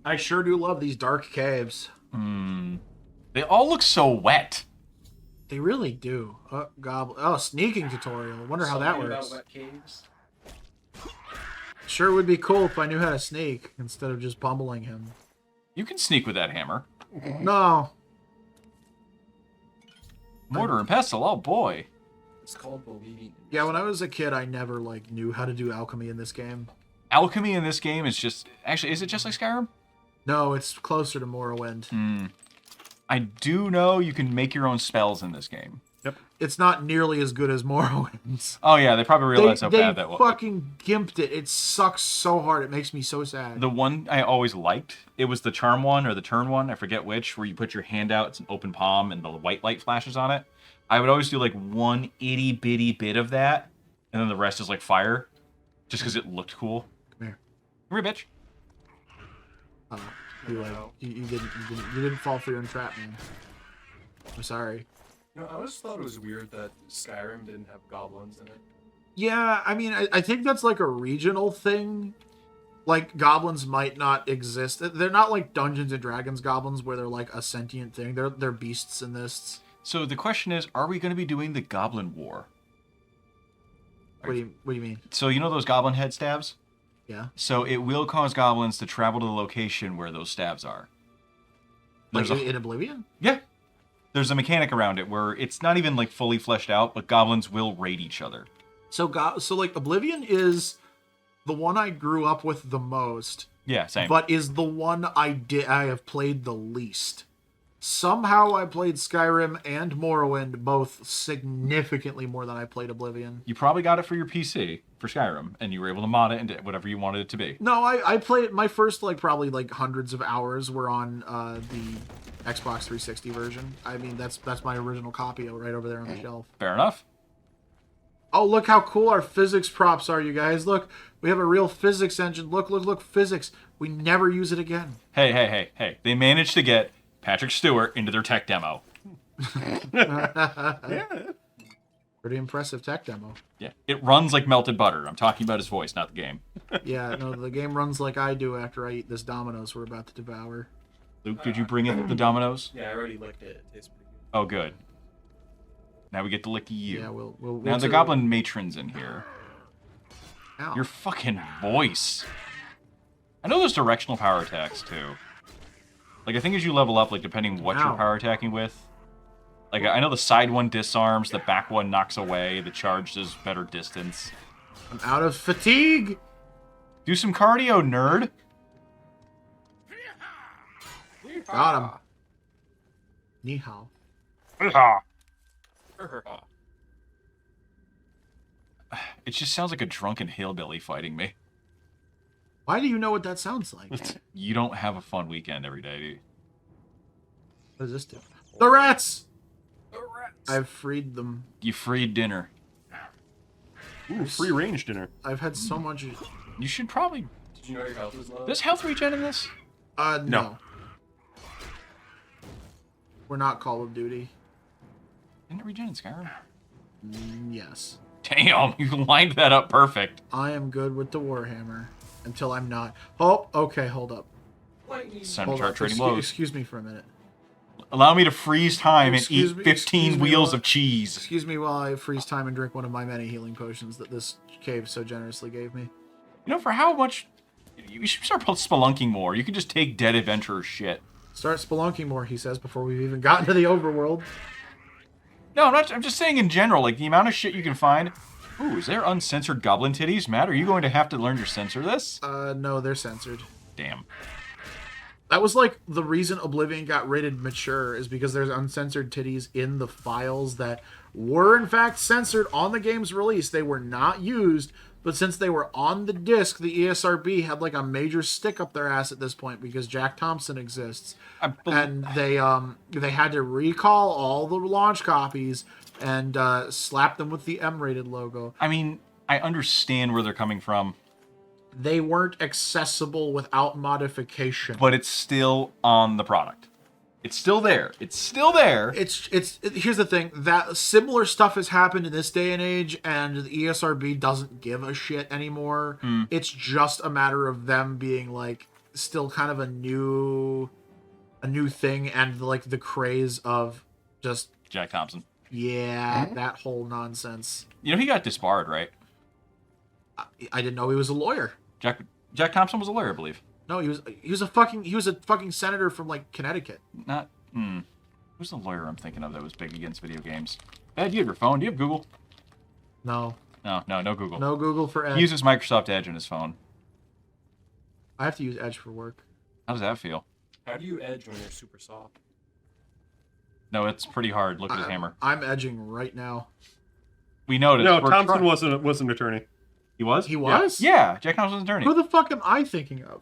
I sure do love these dark caves. They all look so wet. They really do. Goblin. Oh, sneaking tutorial. Wonder how that Something about works. wet caves. Sure would be cool if I knew how to sneak instead of just pummeling him. You can sneak with that hammer. No. Mortar and pestle, oh boy. It's called believing. Yeah, when I was a kid, I never knew how to do alchemy in this game. Alchemy in this game is just... Actually, is it just like Skyrim? No, it's closer to Morrowind. I do know you can make your own spells in this game. Yep. It's not nearly as good as Morrowind's. Oh yeah, they probably realized how bad that was. fucking gimped it. It sucks so hard. It makes me so sad. The one I always liked, it was the charm one or the turn one, I forget which, where you put your hand out, it's an open palm, and the white light flashes on it. I would always do like one itty bitty bit of that, and then the rest is like fire, just because it looked cool. Come here. Come here, bitch. You didn't fall for your own trap, man. I'm sorry. I always thought it was weird that Skyrim didn't have goblins in it. Yeah, I mean, I think that's like a regional thing. Like, goblins might not exist. They're not like Dungeons and Dragons goblins where they're like a sentient thing. They're beasts in this. So the question is, are we going to be doing the Goblin War? What do you mean? So you know those goblin head stabs? Yeah. So it will cause goblins to travel to the location where those stabs are. Like There's in Oblivion? Yeah. There's a mechanic around it where it's not even like fully fleshed out, but goblins will raid each other. So like Oblivion is the one I grew up with the most, Yeah, same. but is the one I have played the least. Somehow I played Skyrim and Morrowind both significantly more than I played Oblivion. You probably got it for your PC for Skyrim, and you were able to mod it into whatever you wanted it to be. No, I played my first probably hundreds of hours were on the Xbox 360 version. I mean that's my original copy right over there on the shelf. Fair enough. Oh, look how cool our physics props are, you guys. Look, we have a real physics engine. Look, physics. We never use it again. Hey. They managed to get Patrick Stewart into their tech demo. Pretty impressive tech demo. Yeah. It runs like melted butter. I'm talking about his voice, not the game. Yeah, no, the game runs like I do after I eat this Domino's we're about to devour. Luke, did you bring in the Dominoes? Yeah, I already licked it. It tastes pretty good. Oh, good. Now we get to lick you. Yeah, we'll Now the goblin matron's in here. Ow. Your fucking voice. I know there's directional power attacks, too. Like, I think as you level up, depending what you're Ow. power attacking with. Like, I know the side one disarms, the back one knocks away, the charge does better distance. I'm out of fatigue. Do some cardio, nerd. Got him. Ni hao. It just sounds like a drunken hillbilly fighting me. Why do you know what that sounds like? You don't have a fun weekend every day, do you? What does this do? The rats! The rats. I've freed them. You freed dinner. Ooh, free range dinner. I've had so much. You should probably... Did you know your health was low? There's health regen in this? No. We're not Call of Duty. Isn't it regen in Skyrim? Yes. Damn, you lined that up perfect. I am good with the Warhammer. Until I'm not. Oh, okay, hold up. Lightning. It's time to Hold start up. trading Excuse, blows. excuse me for a minute. Allow me to freeze time and Excuse eat me- 15 excuse me wheels while- of cheese. Excuse me while I freeze time and drink one of my many healing potions that this cave so generously gave me. You know, for how much... You should start spelunking more. You can just take dead adventurer's shit. Start spelunking more, he says, before we've even gotten to the overworld. No, I'm just saying in general, the amount of shit you can find. Ooh, is there uncensored goblin titties? Matt, are you going to have to learn to censor this? No, they're censored. Damn. That was the reason Oblivion got rated mature is because there's uncensored titties in the files that were in fact censored on the game's release. They were not used, but since they were on the disc, the ESRB had a major stick up their ass at this point because Jack Thompson exists. And they had to recall all the launch copies and slap them with the M-rated logo. I mean, I understand where they're coming from, They weren't accessible without modification. but it's still on the product. It's still there. It's still there. Here's the thing, that similar stuff has happened in this day and age, and the ESRB doesn't give a shit anymore. It's just a matter of them being still kind of a new thing, and like the craze of just Jack Thompson. that whole nonsense. You know he got disbarred, right? I didn't know he was a lawyer. Jack Thompson was a lawyer, I believe. No, he was a fucking senator from like Connecticut. Not. Who's the lawyer I'm thinking of that was big against video games? Ed, do you have your phone? Do you have Google? No, No Google. no Google for Edge. He uses Microsoft Edge on his phone. I have to use Edge for work. How does that feel? How do you edge when you're super soft? No, it's pretty hard. Look at his hammer. I'm edging right now. We noticed. No, We're Thompson try- was an attorney. He was? He was? Yeah, Jack Thompson's attorney. Who the fuck am I thinking of?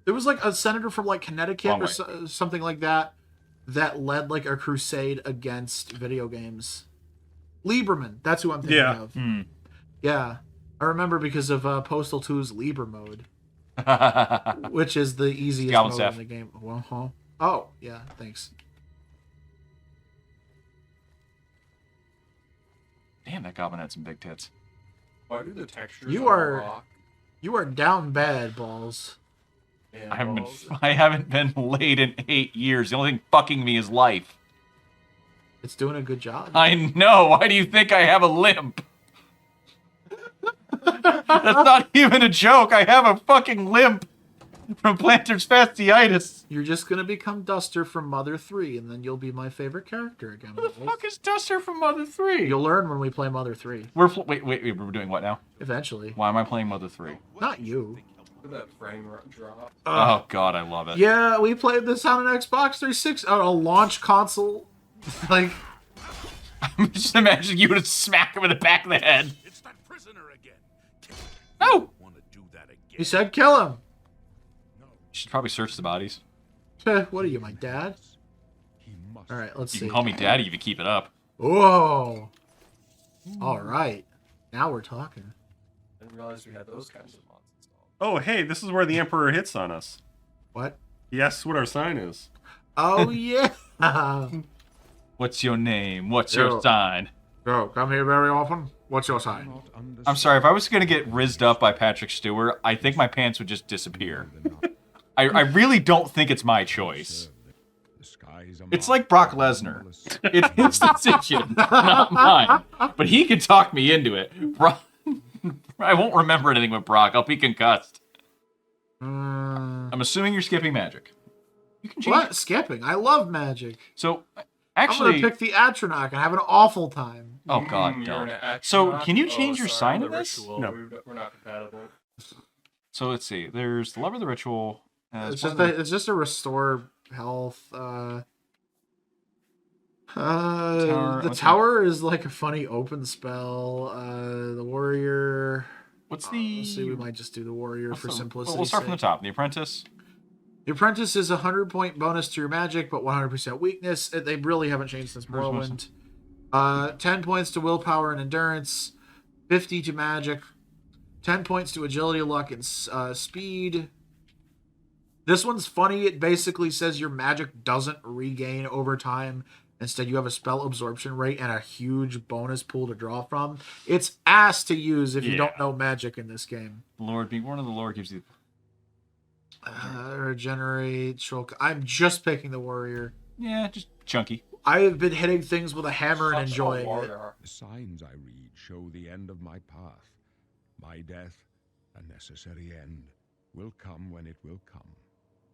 There was like a senator from like Connecticut Wrong or way. something like that led like a crusade against video games. Lieberman, that's who I'm thinking Yeah. of. Yeah, I remember because of Postal 2's Lieber mode, which is the easiest Goblin mode staff. in the game. Oh, yeah, thanks. Damn, that goblin had some big tits. Why do the textures You on are- rock You are down bad, balls. and I haven't balls- been laid in 8 years. The only thing fucking me is life. It's doing a good job. I know. Why do you think I have a limp? That's not even a joke. I have a fucking limp from plantar fasciitis. You're just gonna become Duster from Mother 3, and then you'll be my favorite character again. Who the fuck is Duster from Mother 3? You'll learn when we play Mother 3, Wait, we're doing what now? eventually. Why am I playing Mother 3? Not you. Look at that frame drop. Oh god, I love it. Yeah, we played this on an Xbox 360, a launch console. Like, Just imagine you would smack him in the back of the head. It's that prisoner again. No! Want to do that he again? said kill him. You should probably search the bodies. What are you, my dad? He must. All right, let's You see. can call me daddy if you keep it up. Whoa. All right. Now we're talking. I didn't realize we had those kinds of mods installed. Oh, hey, this is where the Emperor hits on us. What? He asks what our sign is. Oh, yeah. What's your name? What's Yo. your sign? Bro, come here very often. What's your sign? Not understand I'm sorry, if I was gonna get rizzed up by Patrick Stewart, I think my pants would just disappear. I really don't think it's my choice. the skies are It's like Brock Lesnar. It's his decision, not mine. But he can talk me into it. Brock, I won't remember anything with Brock. I'll be concussed. I'm assuming you're skipping magic. You can change. What? Skipping. I love magic. So, I'm actually, gonna pick the Atronach and have an awful time. oh god, You're don't. an astronaut? So, can you Oh, change your sorry, sign the in this? ritual. No. We're not compatible. So let's see. There's the Lover of the Ritual. It's just a restore health. Tower, The what's tower is like a funny open spell. The warrior. What's the? Let's see, we might just do the warrior what's for the- simplicity. We'll start from the top. The Apprentice. The apprentice is a 100-point bonus to your magic, but 100% weakness. They really haven't changed since Where's Morrowind. 10 points to willpower and endurance, 50 to magic, 10 points to agility, luck, and speed. This one's funny. It basically says your magic doesn't regain over time. Instead, you have a spell absorption rate and a huge bonus pool to draw from. It's ass to use if you Yeah. don't know magic in this game. Lord, being born of the Lord gives you. Regenerate, shulk. I'm just picking the warrior. Yeah, just chunky. I have been hitting things with a hammer and Such a enjoying it. warrior. The signs I read show the end of my path. My death, a necessary end, will come when it will come.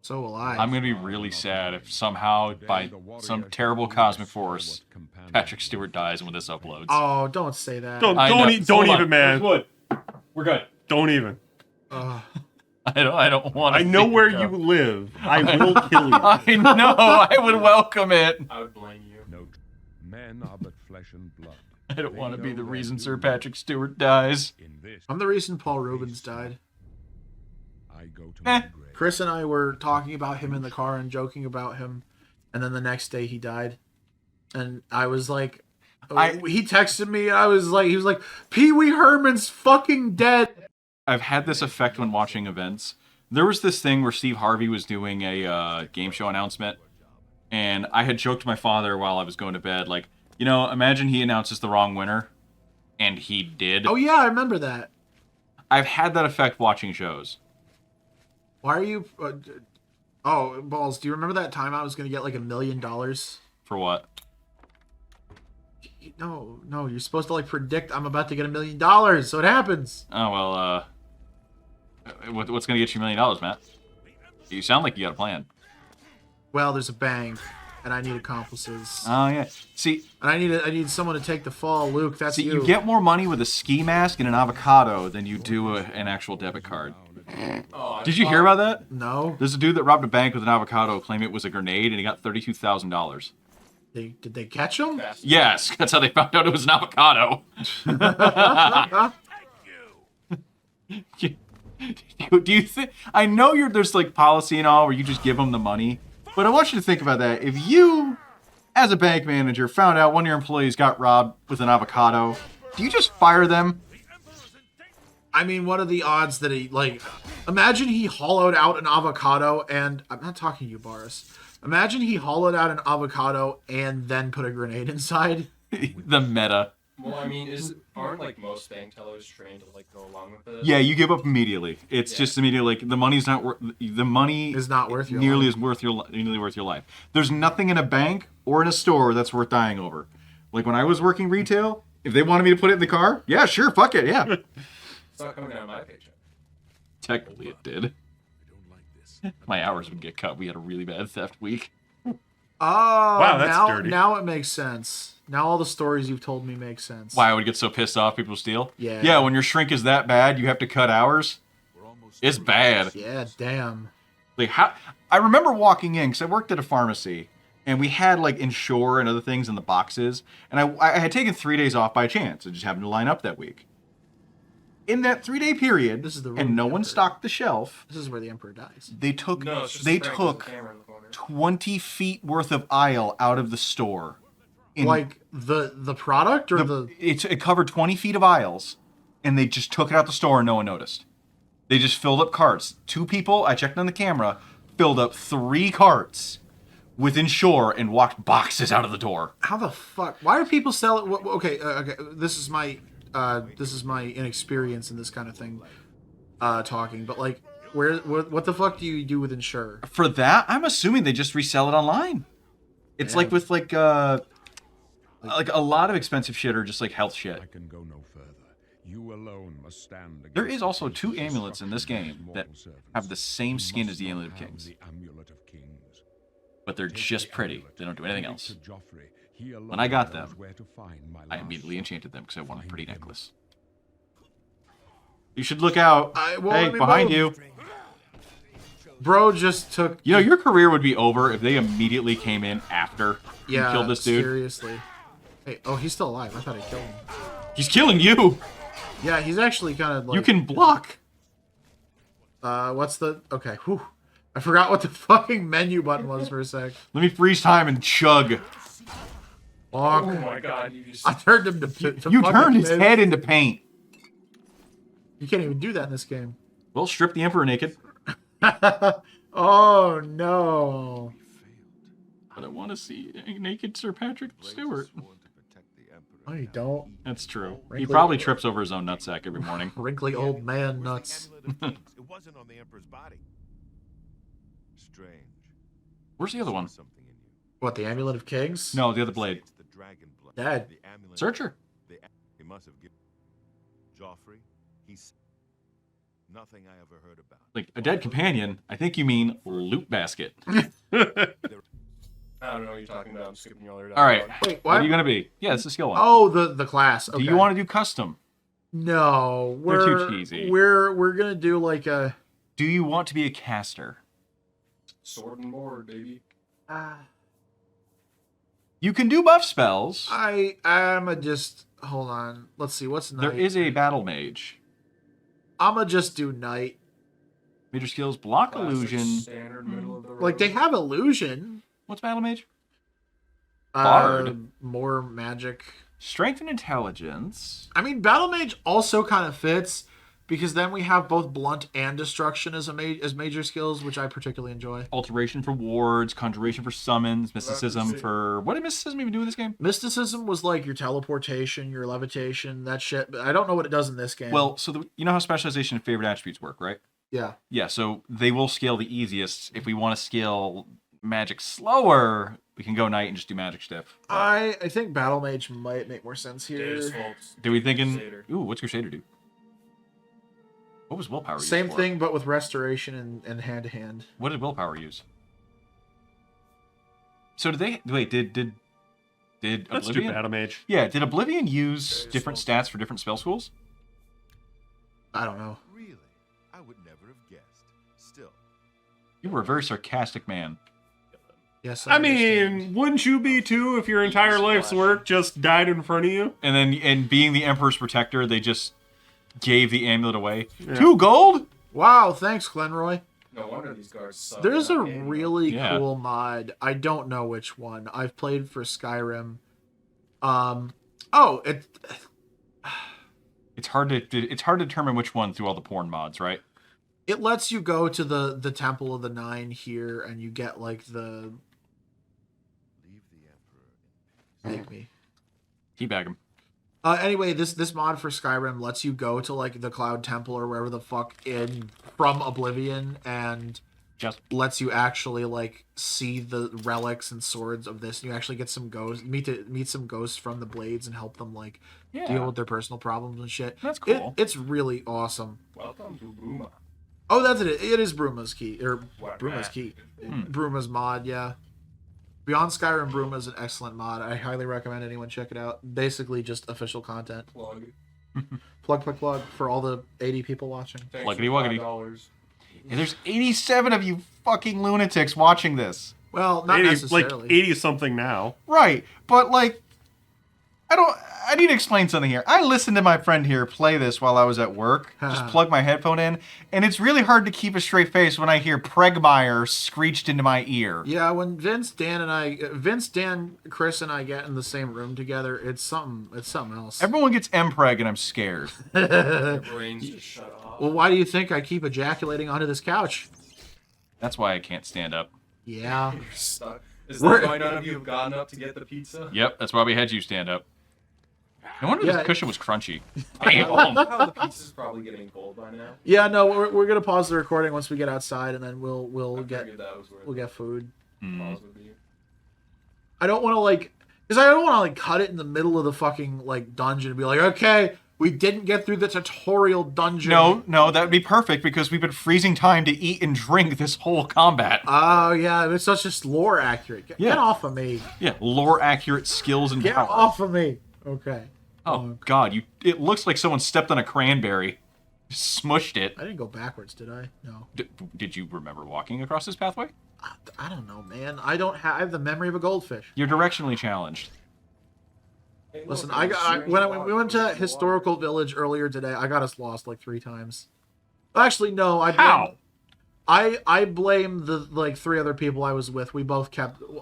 So will I. I'm gonna be really sad if somehow, by some terrible cosmic force, Patrick Stewart dies when this uploads. Oh, don't say that. Don't I know. don't Hold on. even, man. Wood. We're good. Don't even. Ugh. I don't want to. I know where you live. I will kill you. I know. I would welcome it. I would blame you. Note, men are but flesh and blood. I don't They want to be know the their reason Sir doom. Patrick Stewart dies. In this, I'm the reason Paul Rubens died. I go to Eh. my grave. Chris and I were talking about him in the car and joking about him, and then the next day he died. And I was like, he texted me, and I was like, he was like, Pee Wee Herman's fucking dead. I've had this effect when watching events. There was this thing where Steve Harvey was doing a game show announcement, and I had joked to my father while I was going to bed, like, you know, imagine he announces the wrong winner, and he did. Oh yeah, I remember that. I've had that effect watching shows. Why are you? Oh, balls! Do you remember that time I was gonna get like $1 million? For what? No, you're supposed to like predict I'm about to get $1 million, so it happens. Oh well. What's gonna get you $1 million, Matt? You sound like you got a plan. Well, there's a bank, and I need accomplices, Oh yeah. See, and I need someone to take the fall. Luke, that's you get more money with a ski mask and an avocado than you do an actual debit card. Oh, Did you hear about that? No, There's a dude that robbed a bank with an avocado, claimed it was a grenade, and he got $32,000. did they catch him? Yes, that's how they found out it was an avocado. Do you think? I know there's like policy and all where you just give them the money, but I want you to think about that. If you, as a bank manager, found out one of your employees got robbed with an avocado, do you just fire them? I mean, what are the odds that he like? Imagine he hollowed out an avocado, and I'm not talking to you, Boris. Imagine he hollowed out an avocado and then put a grenade inside. The meta. Well, I mean, aren't like most bank tellers trained to like go along with it? Yeah, you give up immediately. It's just immediately like the money's not worth. The money Is not worth your nearly life. as worth nearly worth your life. There's nothing in a bank or in a store that's worth dying over. Like when I was working retail, if they wanted me to put it in the car, yeah, sure, fuck it, yeah. It's not coming out of my paycheck. Technically, it did. My hours would get cut. We had a really bad theft week. Oh, Wow, that's now, dirty. now it makes sense. Now all the stories you've told me make sense. Why I would get so pissed off people steal? Yeah. Yeah, when your shrink is that bad, you have to cut hours. It's bad. Yeah, damn. Like how I remember walking in because I worked at a pharmacy and we had like Ensure and other things in the boxes, and I had taken 3 days off by chance. It just happened to line up that week. In that 3-day period, This is the and no room one number. stocked the shelf. This is where the Emperor dies. They took No, it's just they a prank with took the camera in the corner. 20 feet worth of aisle out of the store. Like the product or the It covered 20 feet of aisles, and they just took it out the store and no one noticed. They just filled up carts. 2 people, I checked on the camera, filled up 3 carts with Ensure and walked boxes out of the door. how the fuck? Why do people sell it? Okay, okay. This is my inexperience in this kind of thing, talking. But like, what the fuck do you do with Ensure? For that, I'm assuming they just resell it online. It's like with like a lot of expensive shit or just like health shit. I can go no further. You alone must stand against There is the also king's 2 amulets in this destruction of game his that mortal servants. have the same You skin must as the not Amulet of have Kings, the Amulet of Kings. but they're Take just the pretty. amulet They don't do anything and else. give it to Joffrey. He When I got alone knows them, where to find my I last immediately son. enchanted them because I want a Find pretty him. necklace. You should look out. Well, Hey, I mean, behind well- you. Bro just took. You know, your career would be over if they immediately came in after you Yeah, killed this dude. seriously. Hey, oh, he's still alive. I thought I killed him. He's killing you. Yeah, he's actually kind of like. You can block. What's the? Okay, whew. I forgot what the fucking menu button was for a sec. Let me freeze time and chug. Oh Fuck. my god, you just... I turned him to You fucking turned his mid. head into paint. You can't even do that in this game. Well, strip the Emperor naked. Oh no. But I want to see a naked Sir Patrick Stewart. Oh, you don't. That's true. He Wrinkly- probably trips over his own nutsack every morning. Wrinkly old man nuts. It wasn't on the Emperor's body. Strange. Where's the other one? Something in you. What, the Amulet of Kings? No, the other blade. It's the dragon blood. Dead. The amulet. Searcher. He must have given Joffrey. He's nothing I ever heard about. Like a dead companion. I think you mean loot basket. I don't know what you're talking about. I'm skipping you all the way down. All right. Wait, What what? are you gonna be? Yeah, it's a skill one. Oh, the class. Okay. Do you want to do custom? No, They're we're too cheesy. We're gonna do like a. Do you want to be a caster? Sword and board, baby. You can do buff spells. I'm a just hold on. Let's see what's There knight. is a battle mage. I'ma just do knight. Major skills: block, Classic illusion. Standard middle of the road. Like they have illusion. What's battle mage? Bard. More magic. Strength and intelligence. I mean, battle mage also kind of fits because then we have both blunt and destruction as as major skills, which I particularly enjoy. Alteration for wards. Conjuration for summons. Mysticism see. for what did mysticism even do in this game? Mysticism was like your teleportation, your levitation, that shit. But I don't know what it does in this game. Well, so you know how specialization and favorite attributes work, right? Yeah. Yeah, so they will scale the easiest. If we want to scale magic slower, we can go knight and just do magic stiff. I think Battle Mage might make more sense Datus here. Folks. Do we thinking? Crusader. Ooh, what's Crusader do? What was willpower use Same for? thing, but with restoration and hand to hand. What did willpower use? So did they wait? Did Let's do Oblivion? Battle Mage. Yeah, did Oblivion use Very different small. stats for different spell schools? I don't know. Really? I would never have guessed. Still, You were a very sarcastic man. Yes, I understand. mean, wouldn't you be too if your entire life's work just died in front of you? And being the Emperor's protector, they just gave the amulet away. Yeah. 2 gold? Wow, thanks, Glenroy. No wonder these guards suck. There's a Not game. really Yeah. cool mod. I don't know which one. I've played for Skyrim. It's hard to determine which one through all the porn mods, right? It lets you go to the Temple of the Nine here, and you get like the leave the Emperor in make me. Teabag him. Anyway, this mod for Skyrim lets you go to like the Cloud Temple or wherever the fuck from Oblivion, and Just lets you actually like see the relics and swords of this. You actually get some ghosts, meet some ghosts from the Blades and help them like yeah. deal with their personal problems and shit. That's cool. It's really awesome. Welcome to Buma. Oh, that's it. It is Bruma's key or What, Bruma's Matt? key. Hmm. Bruma's mod, yeah. Beyond Skyrim, Bruma is an excellent mod. I highly recommend anyone check it out. Basically, just official content. Plug for all the 80 people watching. Thanks Pluggity for wuggity. $5. And there's 87 of you fucking lunatics watching this. Well, not 80, necessarily. like 80 something now. Right, but like, I need to explain something here. I listened to my friend here play this while I was at work. Just plug my headphone in, and it's really hard to keep a straight face when I hear Pregmeyer screeched into my ear. Yeah, when Vince, Dan, Chris, and I get in the same room together, it's something else. Everyone gets Mpreg, and I'm scared. Their brains just shut off. Well, why do you think I keep ejaculating onto this couch? That's why I can't stand up. Yeah. You're stuck. Is We're- that why none of you have gotten up to get the pizza? Yep, that's why we had you stand up. No wonder Yeah. this cushion was crunchy. How the pizza's probably getting cold by now. Yeah, no, we're gonna pause the recording once we get outside, and then we'll I get figured that was where we'll get food. Mm. pause would be. I don't want to because I don't want to cut it in the middle of the fucking like dungeon and be like, okay, we didn't get through the tutorial dungeon. No, that would be perfect because we've been freezing time to eat and drink this whole combat. Oh yeah, it's such just lore accurate. Yeah. Get off of me. Yeah, lore accurate skills and Get power. off of me. Okay. Oh God, it looks like someone stepped on a cranberry, smushed it. I didn't go backwards, did I? No. Did you remember walking across this pathway? I don't know, man. I have the memory of a goldfish. You're directionally challenged. Hey, look, Listen, there's when we went to strange historical village earlier today, I got us lost like 3 times. Actually, no, How? I blame the like 3 other people I was with. We both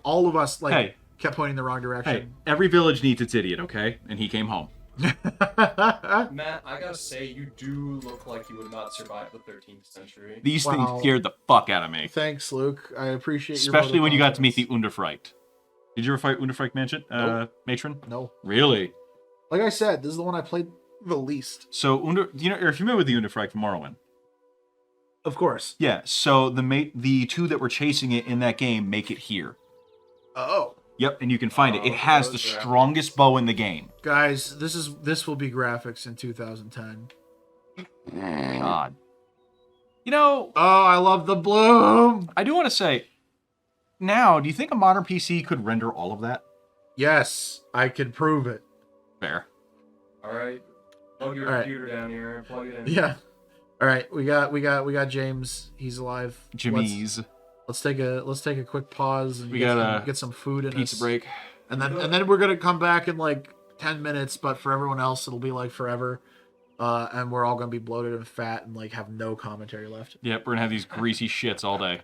all of us Hey. kept pointing the wrong Hey, direction. every village needs its idiot, okay? And he came home. Matt, I gotta say, you do look like you would not survive the 13th century. These Wow. things scared the fuck out of me. Thanks, Luke. I appreciate your Especially vote of when you got to meet the confidence. Underfreight. Did you ever fight Underfreight matron? No, Really? like I said, this is the one I played the least. So, are you familiar with the Underfreight from Morrowind? Of course. Yeah, so the 2 that were chasing it in that game make it here. Oh, Yep, and you can find it. It Oh, has the those graphics. strongest bow in the game. guys, this will be graphics in 2010. God. You know, Oh, I love the bloom. I do want to say, now, do you think a modern PC could render all of that? Yes, I can prove it. Fair. Alright, plug your All right. computer down here and plug it in. Yeah. All right, we got James. He's alive. Jimmy's Let's take a quick pause and We get, got some, a get some food in pizza us. break. And then we're gonna come back in like 10 minutes, but for everyone else it'll be like forever. And we're all gonna be bloated and fat and like have no commentary left. Yep, we're gonna have these greasy shits all day.